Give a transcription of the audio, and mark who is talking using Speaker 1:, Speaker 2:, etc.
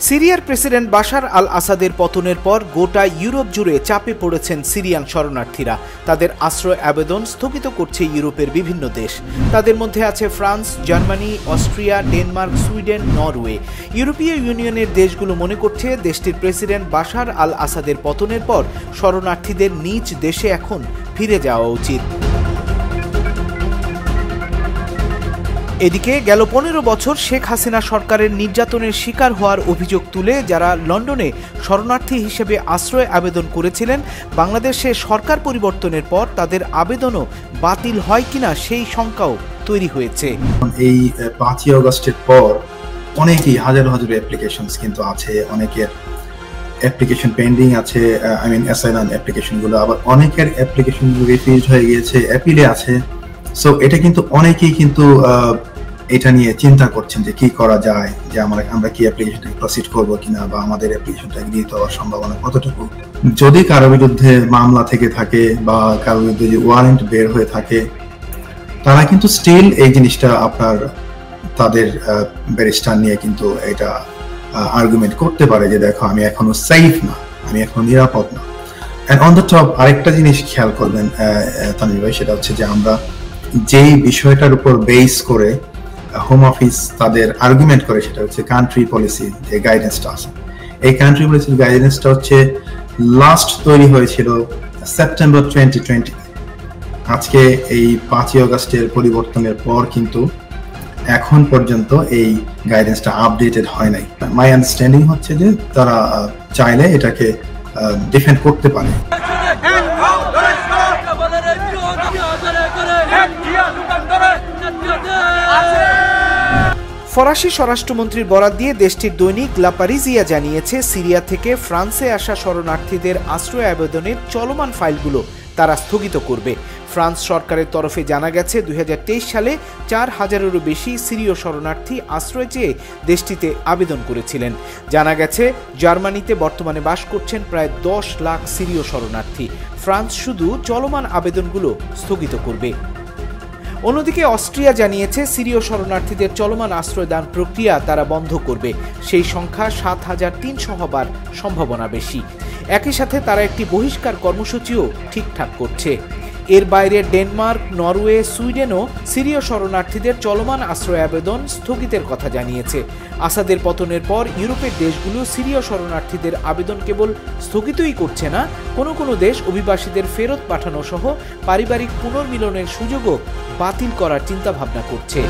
Speaker 1: সিরিয়ার president Bashar আল আসাদের পতনের পর গোটা ইউরোপ জুড়ে চাপে পড়েছেন সিরিয়ান শরণার্থীরা। তাদের আশ্রয় আবেদন স্থগিত করছে ইউরোপের বিভিন্ন দেশ। তাদের মধ্যে আছে France, Germany, Austria, Denmark, Sweden, Norway. ইউরোপীয় ইউনিয়নের দেশগুলো মনে করছে দেশটির প্রেসিডেন্ট বাশার আল আসাদের পতনের পর শরণার্থীদের নিজ দেশে এখন ফিরে যাওয়া উচিত। এদিকে গেল 15 বছর শেখ হাসিনা সরকারের নির্যাতনের শিকার হওয়ার অভিযোগ তুলে যারা লন্ডনে শরণার্থী হিসেবে আশ্রয় আবেদন করেছিলেন, বাংলাদেশে সরকার পরিবর্তনের পর তাদের আবেদনও বাতিল হয় কিনা সেই শঙ্কাও তৈরি হয়েছে।
Speaker 2: এই 5ই আগস্টের পর অনেকেই হাজার হাজার অ্যাপ্লিকেশনস কিন্তু আছে, অনেকের অ্যাপ্লিকেশন পেন্ডিং আছে, অ্যাসাইলাম অ্যাপ্লিকেশনগুলো, আবার অনেকের অ্যাপ্লিকেশনগুলো রিফিউজ হয়ে গিয়েছে, অ্যাপিলে আছে। সো এটা কিন্তু অনেকেই কিন্তু এটা নিয়ে চিন্তা করছেন যে কি করা যায়, যে আমরা কি অ্যাপ্লিকেশনটা প্রসিড করবো কিনা, বা আমাদের অ্যাপ্লিকেশনটা গৃহীত হওয়ার সম্ভাবনা কতটুকু। যদি কারো বিরুদ্ধে মামলা থেকে থাকে বা কারো বিরুদ্ধে যে ওয়ারেন্ট বের হয়ে থাকে, তারা কিন্তু স্টিল এই জিনিসটা তাদের ব্যারিস্টার নিয়ে কিন্তু এটা আর্গুমেন্ট করতে পারে যে দেখো আমি এখনো সেফ না, আমি এখনো নিরাপদ না। এন্ড অন দ্য টপ আরেকটা জিনিস খেয়াল করবেন তানভীর ভাই, সেটা হচ্ছে যে আমরা যেই বিষয়টার উপর বেস করে হোম অফিস তাদের আর্গুমেন্ট করে, সেটা হচ্ছে কান্ট্রি পলিসি যে গাইডেন্সটা আছে। এই কান্ট্রি পলিসির গাইডেন্সটা হচ্ছে লাস্ট তৈরি হয়েছিল সেপ্টেম্বর 2020। আজকে এই 5ই আগস্টের পরিবর্তনের পর কিন্তু এখন পর্যন্ত এই গাইডেন্সটা আপডেটেড হয় নাই। মাই আন্ডারস্ট্যান্ডিং হচ্ছে যে তারা চাইলে এটাকে ডিফেন্ড করতে পারে।
Speaker 1: ফরাসি স্বরাষ্ট্রমন্ত্রীর বরাত দিয়ে দেশটির দৈনিক লা পারিজিয়া জানিয়েছে, সিরিয়া থেকে ফ্রান্সে আসা শরণার্থীদের আশ্রয় আবেদনের চলমান ফাইলগুলো তারা স্থগিত করবে। ফ্রান্স সরকারের তরফে জানা গেছে 2023 সালে 4000-এরও বেশি সিরীয় শরণার্থী আশ্রয় চেয়ে দেশটিতে আবেদন করেছিলেন। জানা গেছে জার্মানিতে বর্তমানে বাস করছেন প্রায় 10 লাখ সিরীয় শরণার্থী। ফ্রান্স শুধু চলমান আবেদনগুলো স্থগিত করবে। অন্যদিকে অস্ট্রিয়া জানিয়েছে সিরীয় শরণার্থীদের চলমান আশ্রয়দান প্রক্রিয়া তারা বন্ধ করবে। সেই সংখ্যা 7300 হবার সম্ভাবনা বেশি। একই সাথে তারা একটি বহিষ্কার কর্মসূচিও ঠিকঠাক করছে। এর বাইরে ডেনমার্ক, নরওয়ে, সুইডেনও সিরীয় শরণার্থীদের চলমান আশ্রয় আবেদন স্থগিতের কথা জানিয়েছে। আসাদের পতনের পর ইউরোপের দেশগুলো সিরীয় শরণার্থীদের আবেদন কেবল স্থগিতই করছে না, কোনো কোনো দেশ অভিবাসীদের ফেরত পাঠানো সহ পারিবারিক পুনর্মিলনের সুযোগও বাতিল করার চিন্তাভাবনা করছে।